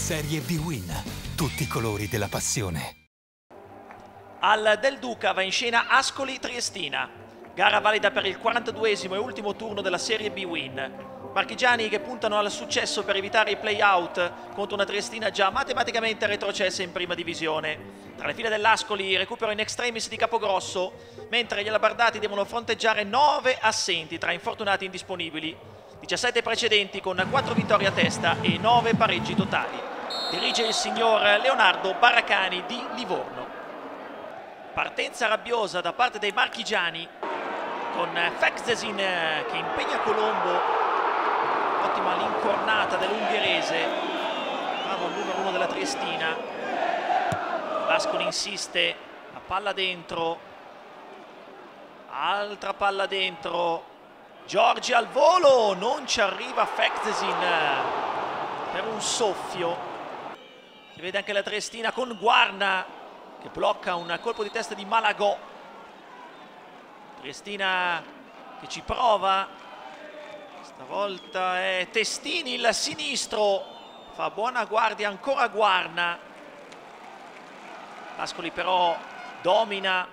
Serie B-Win. Tutti i colori della passione. Al Del Duca va in scena Ascoli Triestina, gara valida per il 42esimo e ultimo turno della Serie B-Win. Marchigiani che puntano al successo per evitare i play-out contro una Triestina già matematicamente retrocessa in prima divisione. Tra le file dell'Ascoli recupero in extremis di Capogrosso, mentre gli alabardati devono fronteggiare 9 assenti tra infortunati indisponibili, 17 precedenti con 4 vittorie a testa e 9 pareggi totali. Dirige il signor Leonardo Barracani di Livorno. Partenza rabbiosa da parte dei marchigiani con Fektesin che impegna Colombo. Ottima l'incornata dell'ungherese, bravo il numero 1 della Triestina. L'Ascoli insiste, la palla dentro, altra palla dentro, Giorgi al volo, non ci arriva Fektesin per un soffio. Si vede anche la Triestina con Guarna che blocca un colpo di testa di Malagò. Triestina che ci prova, stavolta è Testini il sinistro, fa buona guardia ancora Guarna. Ascoli però domina,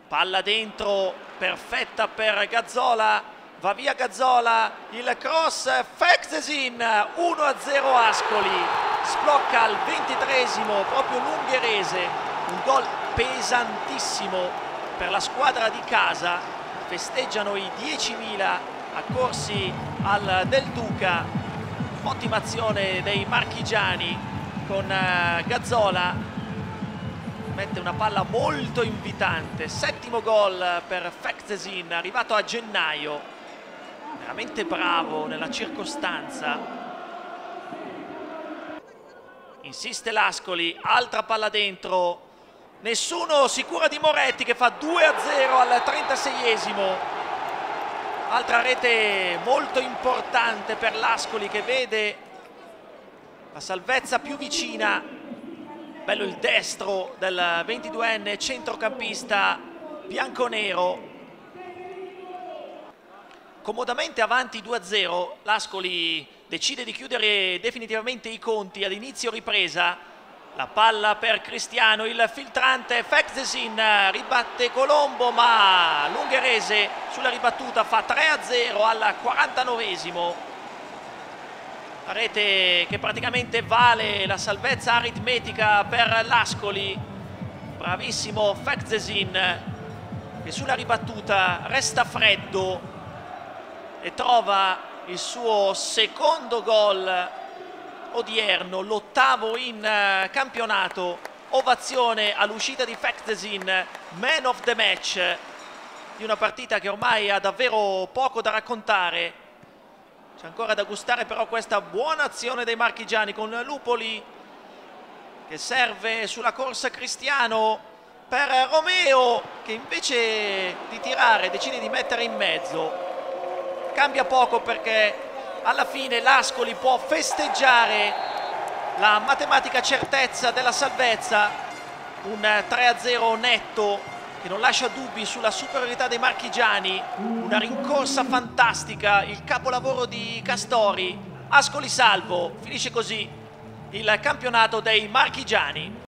palla dentro, perfetta per Gazzola, va via Gazzola, il cross, Fektesin, 1-0 Ascoli, sblocca al 23esimo proprio l'ungherese, un gol pesantissimo per la squadra di casa, festeggiano i 10.000 accorsi al Del Duca, ottima azione dei marchigiani con Gazzola, mette una palla molto invitante, settimo gol per Fektesin, arrivato a gennaio, veramente bravo nella circostanza. Insiste l'Ascoli, altra palla dentro, nessuno si cura di Moretti che fa 2-0 al 36esimo. Altra rete molto importante per l'Ascoli che vede la salvezza più vicina. Bello il destro del 22enne centrocampista bianconero. Comodamente avanti 2-0, l'Ascoli decide di chiudere definitivamente i conti ad inizio ripresa. La palla per Cristiano, il filtrante Fektesin, ribatte Colombo ma l'ungherese sulla ribattuta fa 3-0 al 49esimo. La rete che praticamente vale la salvezza aritmetica per l'Ascoli. Bravissimo Fektesin che sulla ribattuta resta freddo e trova il suo secondo gol odierno, l'8º in campionato. Ovazione all'uscita di Fektesin, man of the match di una partita che ormai ha davvero poco da raccontare. C'è ancora da gustare però questa buona azione dei marchigiani con Lupoli che serve sulla corsa Cristiano per Romeo che invece di tirare decide di mettere in mezzo. Cambia poco perché alla fine l'Ascoli può festeggiare la matematica certezza della salvezza, un 3-0 netto che non lascia dubbi sulla superiorità dei marchigiani, una rincorsa fantastica, il capolavoro di Castori. Ascoli salvo, finisce così il campionato dei marchigiani.